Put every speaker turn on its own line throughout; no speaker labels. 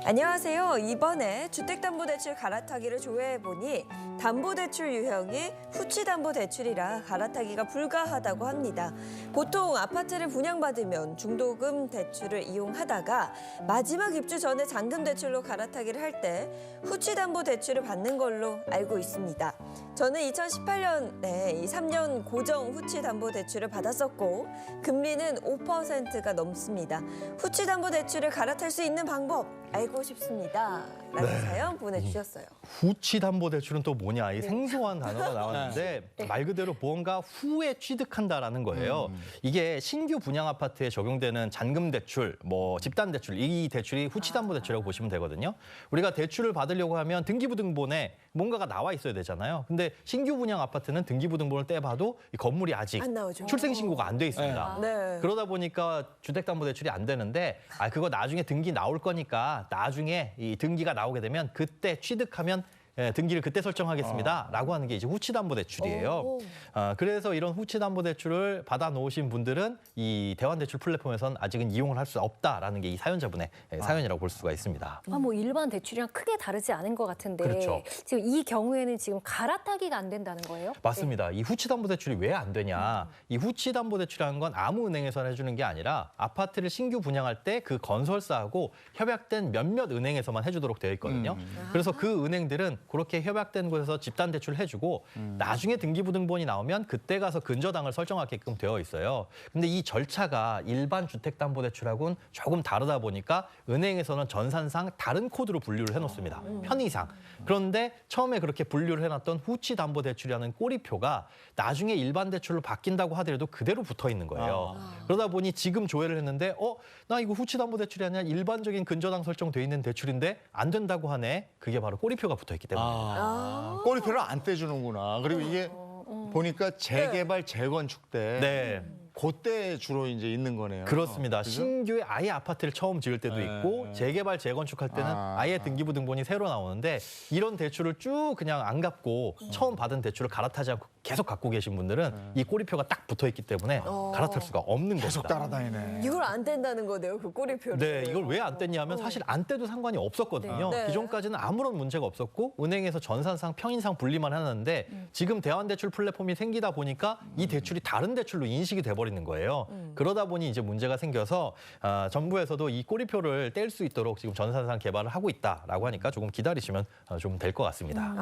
안녕하세요. 이번에 주택담보대출 갈아타기를 조회해보니 담보대출 유형이 후치담보대출이라 갈아타기가 불가하다고 합니다. 보통 아파트를 분양받으면 중도금 대출을 이용하다가 마지막 입주 전에 잔금대출로 갈아타기를 할 때 후치담보대출을 받는 걸로 알고 있습니다. 저는 2018년에 3년 고정 후치담보대출을 받았었고 금리는 5%가 넘습니다. 후치담보대출을 갈아탈 수 있는 방법 알고 싶습니다. 라는 사연 보내주셨어요.
후치담보대출은 또 뭐냐, 이 생소한 단어가 나왔는데 말 그대로 무언가 후에 취득한다라는 거예요. 이게 신규 분양 아파트에 적용되는 잔금대출, 뭐 집단대출, 이 대출이 후치담보대출이라고 보시면 되거든요. 우리가 대출을 받으려고 하면 등기부등본에 뭔가가 나와 있어야 되잖아요. 근데 신규 분양 아파트는 등기부등본을 떼봐도 이 건물이 아직
안 나오죠.
출생신고가 안 돼 있습니다.
네.
그러다 보니까 주택담보대출이 안 되는데 그거 나중에 등기 나올 거니까 나중에 이 등기가 나오게 되면 그때 취득하면 등기를 그때 설정하겠습니다라고 하는 게 이제 후치담보대출이에요. 그래서 이런 후치담보대출을 받아놓으신 분들은 이 대환대출 플랫폼에선 아직은 이용을 할 수 없다라는 게 이 사연자분의 사연이라고 볼 수가 있습니다.
뭐 일반 대출이랑 크게 다르지 않은 것 같은데
그렇죠.
지금 이 경우에는 지금 갈아타기가 안 된다는 거예요?
맞습니다. 이 후치담보대출이 왜 안 되냐. 이 후치담보대출이라는 건 아무 은행에서나 해주는 게 아니라 아파트를 신규 분양할 때 그 건설사하고 협약된 몇몇 은행에서만 해주도록 되어 있거든요. 그래서 그 은행들은 그렇게 협약된 곳에서 집단 대출을 해주고 나중에 등기부등본이 나오면 그때 가서 근저당을 설정하게끔 되어 있어요. 근데 이 절차가 일반 주택담보대출하고는 조금 다르다 보니까 은행에서는 전산상 다른 코드로 분류를 해놓습니다. 편의상. 그런데 처음에 그렇게 분류를 해놨던 후치담보대출이라는 꼬리표가 나중에 일반 대출로 바뀐다고 하더라도 그대로 붙어 있는 거예요. 그러다 보니 지금 조회를 했는데 나 이거 후치담보대출이 아니라 일반적인 근저당 설정돼 있는 대출인데 안 된다고 하네. 그게 바로 꼬리표가 붙어 있기 때문에.
꼬리표를 안 떼주는구나. 그리고 이게 보니까 재개발, 재건축 때
네.
그때 주로 이제 있는 거네요.
그렇습니다.
그죠?
신규에 아예 아파트를 처음 지을 때도 있고 재개발, 재건축할 때는 아예 등기부등본이 새로 나오는데 이런 대출을 쭉 그냥 안 갚고 처음 받은 대출을 갈아타지 않고 계속 갖고 계신 분들은 이 꼬리표가 딱 붙어있기 때문에 갈아탈 수가 없는
계속
겁니다.
따라다니네.
이걸 안 뗀다는 거네요, 그 꼬리표를.
네, 이걸 왜 안 뗐냐면 사실 안 떼도 상관이 없었거든요.
네.
기존까지는 아무런 문제가 없었고 은행에서 전산상, 평인상 분리만 해놨는데 지금 대환대출 플랫폼이 생기다 보니까 이 대출이 다른 대출로 인식이 돼버리는 거예요. 그러다 보니 이제 문제가 생겨서 정부에서도 이 꼬리표를 뗄 수 있도록 지금 전산상 개발을 하고 있다라고 하니까 조금 기다리시면 좀 될 것 같습니다.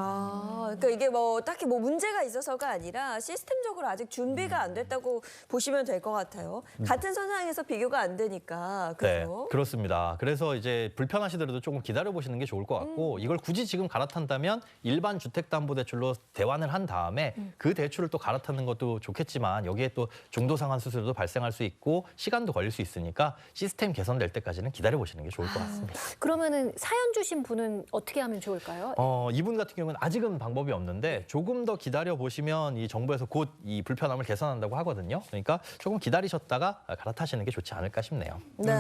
그러니까 이게 뭐 딱히 뭐 문제가 있어서가 아니라 시스템적으로 아직 준비가 안 됐다고 보시면 될 것 같아요. 같은 선상에서 비교가 안 되니까.
네,
그죠?
그렇습니다. 그래서 이제 불편하시더라도 조금 기다려보시는 게 좋을 것 같고 이걸 굳이 지금 갈아탄다면 일반 주택담보대출로 대환을 한 다음에 그 대출을 또 갈아타는 것도 좋겠지만 여기에 또 중도상환 수수료도 발생할 수 있고 시간도 걸릴 수 있으니까 시스템 개선될 때까지는 기다려보시는 게 좋을 것 같습니다.
그러면은 사연 주신 분은 어떻게 하면 좋을까요?
이분 같은 경우는 아직은 방법이 없는데 조금 더 기다려보시면 이 정부에서 곧 이 불편함을 개선한다고 하거든요. 그러니까 조금 기다리셨다가 갈아타시는 게 좋지 않을까 싶네요.
네.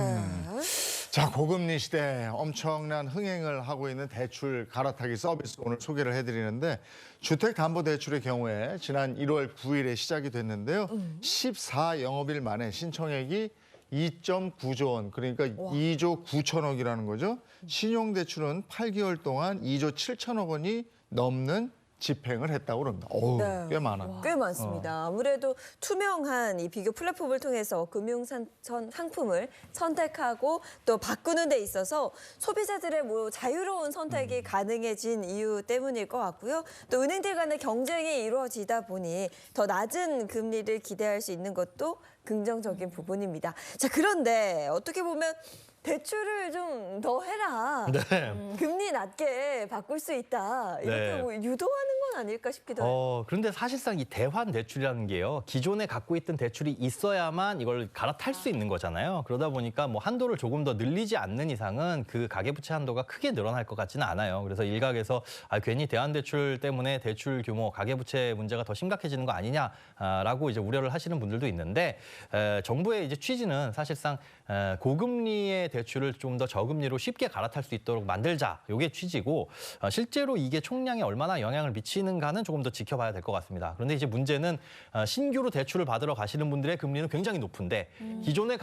자, 고금리 시대 엄청난 흥행을 하고 있는 대출 갈아타기 서비스 오늘 소개를 해드리는데 주택담보대출의 경우에 지난 1월 9일에 시작이 됐는데요. 14영업일 만에 신청액이 2.9조 원, 그러니까 2조 9천억이라는 거죠. 신용대출은 8개월 동안 2조 7천억 원이 넘는 집행을 했다고 그럽니다. 어우,
네.
꽤 많아.
꽤 많습니다. 아무래도 투명한 이 비교 플랫폼을 통해서 금융 상품을 선택하고 또 바꾸는 데 있어서 소비자들의 뭐 자유로운 선택이 가능해진 이유 때문일 것 같고요. 또 은행들 간의 경쟁이 이루어지다 보니 더 낮은 금리를 기대할 수 있는 것도 긍정적인 부분입니다. 자, 그런데 어떻게 보면 대출을 좀 더 해라. 금리 낮게 바꿀 수 있다. 이렇게
네.
뭐 유도하는 건 아닐까 싶기도 해요.
그런데 사실상 이 대환 대출이라는 게요. 기존에 갖고 있던 대출이 있어야만 이걸 갈아탈 수 있는 거잖아요. 그러다 보니까 뭐 한도를 조금 더 늘리지 않는 이상은 그 가계부채 한도가 크게 늘어날 것 같지는 않아요. 그래서 일각에서 괜히 대환 대출 때문에 대출 규모, 가계부채 문제가 더 심각해지는 거 아니냐라고 이제 우려를 하시는 분들도 있는데 정부의 이제 취지는 사실상 고금리의 대출을 좀 더 저금리로 쉽게 갈아탈 수 있도록 만들자. 이게 취지고 실제로 이게 총량에 얼마나 영향을 미치는 갈라지는가는 조금 더 지켜봐야 될 것 같습니다. 그런데 이제 문제는 신규로 대출을 받으러 가시는 분들의 금리는 굉장히 높은데 기존의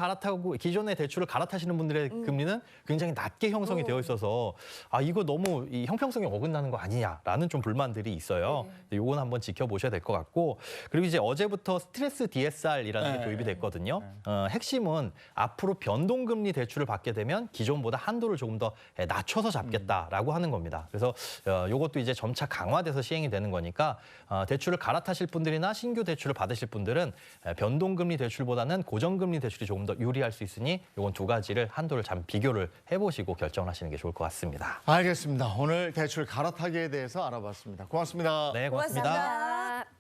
대출을 갈아타시는 분들의 금리는 굉장히 낮게 형성이 되어 있어서 이거 너무 이 형평성이 어긋나는 거 아니냐라는 좀 불만들이 있어요. 요건 한번 지켜보셔야 될 것 같고, 그리고 이제 어제부터 스트레스 DSR이라는 게 도입이 됐거든요. 핵심은 앞으로 변동금리 대출을 받게 되면 기존보다 한도를 조금 더 낮춰서 잡겠다라고 하는 겁니다. 그래서 요것도 이제 점차 강화돼서 시행이 되는 거니까 대출을 갈아타실 분들이나 신규 대출을 받으실 분들은 변동금리 대출보다는 고정금리 대출이 조금 더 유리할 수 있으니 요건 두 가지를 한도를 잠 비교를 해보시고 결정을 하시는 게 좋을 것 같습니다.
알겠습니다. 오늘 대출 갈아타기에 대해서 알아봤습니다. 고맙습니다.
네, 고맙습니다.
고맙습니다.